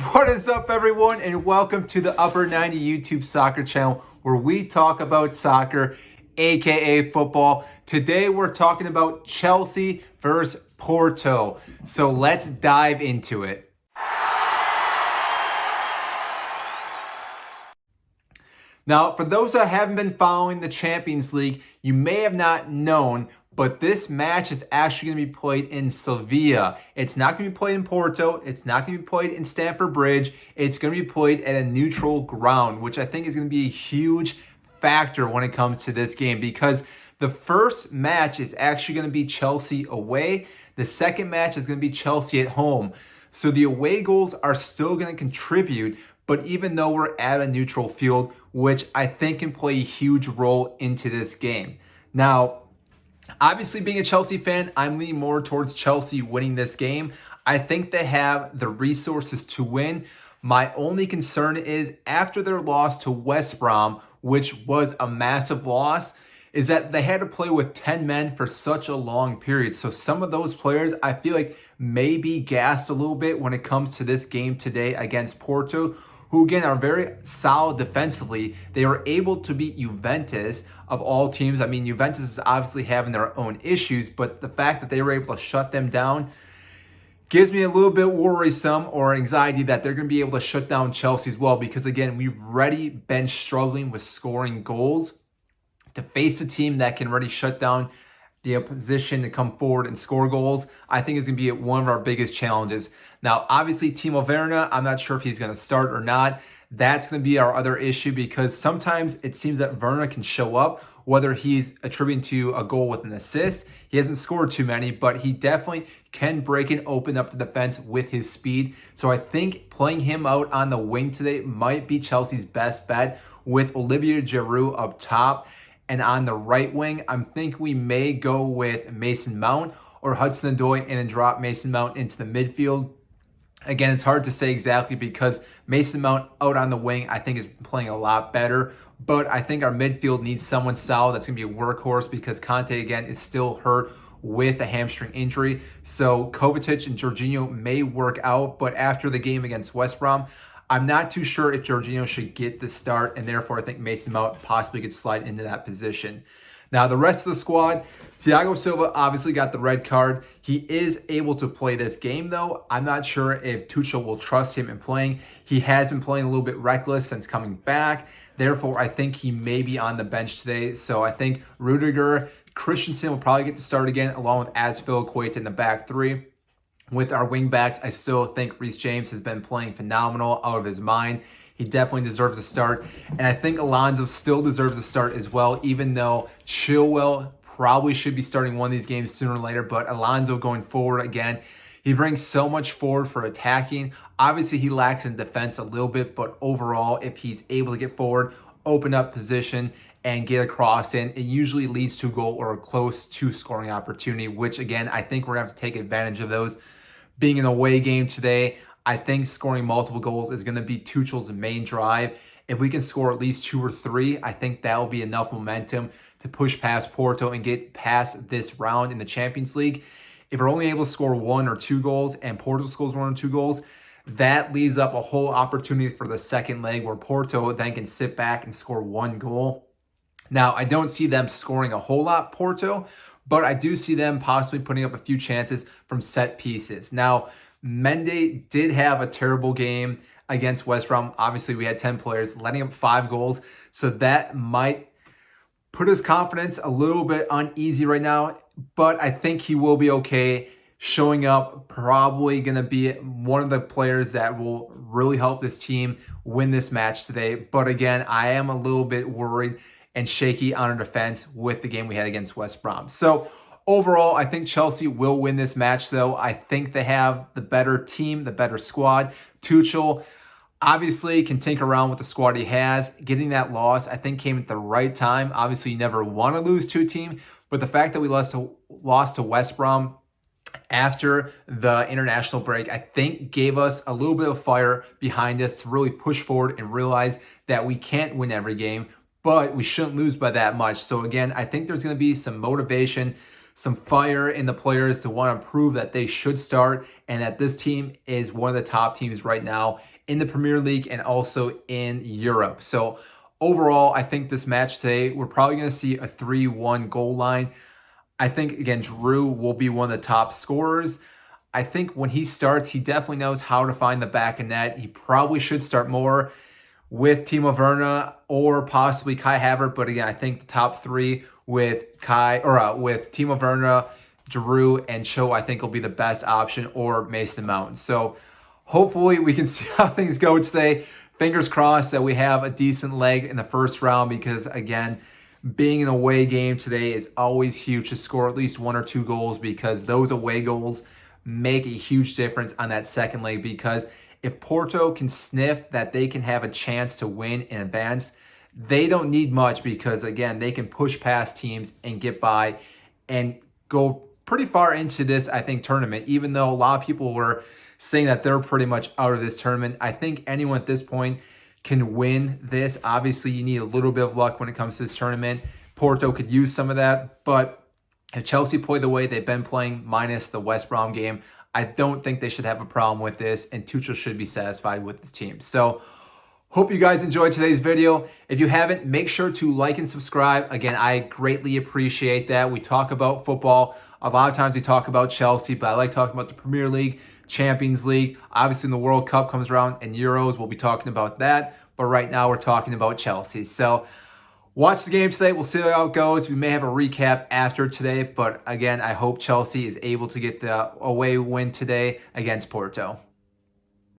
What is up, everyone, and welcome to the Upper 90 YouTube soccer channel where we talk about soccer, aka football. Today we're talking about Chelsea versus Porto. So let's dive into it. Now, for those that haven't been following the Champions League, you may have not known, but this match is actually going to be played in Sevilla. It's not going to be played in Porto. It's not going to be played in Stamford Bridge. It's going to be played at a neutral ground, which I think is going to be a huge factor when it comes to this game because the first match is actually going to be Chelsea away. The second match is going to be Chelsea at home. So the away goals are still going to contribute, but even though we're at a neutral field, which I think can play a huge role into this game. Now, obviously, being a Chelsea fan, I'm leaning more towards Chelsea winning this game. I think they have the resources to win. My only concern is after their loss to West Brom, which was a massive loss, is that they had to play with 10 men for such a long period. So some of those players, I feel like, may be gassed a little bit when it comes to this game today against Porto, who again are very solid defensively. They were able to beat Juventus of all teams. I mean, Juventus is obviously having their own issues, but the fact that they were able to shut them down gives me a little bit worrisome or anxiety that they're going to be able to shut down Chelsea as well, because again, we've already been struggling with scoring goals. To face a team that can already shut down the opposition to come forward and score goals, I think is going to be one of our biggest challenges. Now, obviously, Timo Werner, I'm not sure if he's going to start or not. That's going to be our other issue because sometimes it seems that Werner can show up, whether he's attributing to a goal with an assist. He hasn't scored too many, but he definitely can break and open up the defense with his speed. So I think playing him out on the wing today might be Chelsea's best bet with Olivier Giroud up top. And on the right wing, I'm thinking we may go with Mason Mount or Hudson-Odoi and then drop Mason Mount into the midfield. Again, it's hard to say exactly because Mason Mount out on the wing, I think, is playing a lot better. But I think our midfield needs someone solid that's going to be a workhorse because Conte, again, is still hurt with a hamstring injury. So Kovacic and Jorginho may work out. But after the game against West Brom, I'm not too sure if Jorginho should get the start, and therefore I think Mason Mount possibly could slide into that position. Now, the rest of the squad, Thiago Silva obviously got the red card. He is able to play this game, though. I'm not sure if Tuchel will trust him in playing. He has been playing a little bit reckless since coming back. Therefore, I think he may be on the bench today. So I think Rudiger, Christensen will probably get to start again, along with Azpilicueta in the back three. With our wingbacks, I still think Reece James has been playing phenomenal out of his mind. He definitely deserves a start. And I think Alonso still deserves a start as well, even though Chilwell probably should be starting one of these games sooner or later. But Alonso going forward, again, he brings so much forward for attacking. Obviously, he lacks in defense a little bit, but overall, if he's able to get forward, open up position, and get a cross in, it usually leads to a goal or a close to scoring opportunity, which again, I think we're going to have to take advantage of those. Being an away game today, I think scoring multiple goals is going to be Tuchel's main drive. If we can score at least 2 or 3, I think that will be enough momentum to push past Porto and get past this round in the Champions League. If we're only able to score 1 or 2 goals and Porto scores 1 or 2 goals, that leaves up a whole opportunity for the second leg where Porto then can sit back and score 1 goal. Now, I don't see them scoring a whole lot, Porto, but I do see them possibly putting up a few chances from set pieces. Now, Mendy did have a terrible game against West Brom. Obviously, we had 10 players letting up 5 goals, so that might put his confidence a little bit uneasy right now, but I think he will be okay. Showing up, probably going to be one of the players that will really help this team win this match today. But again, I am a little bit worried and shaky on our defense with the game we had against West Brom. So overall, I think Chelsea will win this match, though. I think they have the better team, the better squad. Tuchel obviously can tinker around with the squad he has. Getting that loss, I think, came at the right time. Obviously, you never want to lose to a team, but the fact that we lost to West Brom after the international break, I think gave us a little bit of fire behind us to really push forward and realize that we can't win every game, but we shouldn't lose by that much. So again, I think there's going to be some motivation some fire in the players to want to prove that they should start and that this team is one of the top teams right now in the Premier League and also in Europe. So overall, I think this match today, we're probably going to see a 3-1 goal line. I think, again, Drew will be one of the top scorers. I think when he starts, he definitely knows how to find the back of net. He probably should start more with Timo Werner or possibly Kai Havertz. But again, I think the top three with with Timo Werner, Drew, and Cho, I think will be the best option, or Mason Mount. So hopefully we can see how things go today. Fingers crossed that we have a decent leg in the first round, because again, being an away game today is always huge to score at least 1 or 2 goals, because those away goals make a huge difference on that second leg. Because if Porto can sniff that they can have a chance to win and advance, they don't need much, because again, they can push past teams and get by and go pretty far into this, I think, tournament. Even though a lot of people were saying that they're pretty much out of this tournament, I think anyone at this point can win this. Obviously, you need a little bit of luck when it comes to this tournament. Porto could use some of that, but if Chelsea play the way they've been playing, minus the West Brom game, I don't think they should have a problem with this, and Tuchel should be satisfied with this team. So, hope you guys enjoyed today's video. If you haven't, make sure to like and subscribe. Again, I greatly appreciate that. We talk about football. A lot of times we talk about Chelsea, but I like talking about the Premier League, Champions League. Obviously, when the World Cup comes around and Euros, we'll be talking about that. But right now, we're talking about Chelsea. So watch the game today. We'll see how it goes. We may have a recap after today. But again, I hope Chelsea is able to get the away win today against Porto.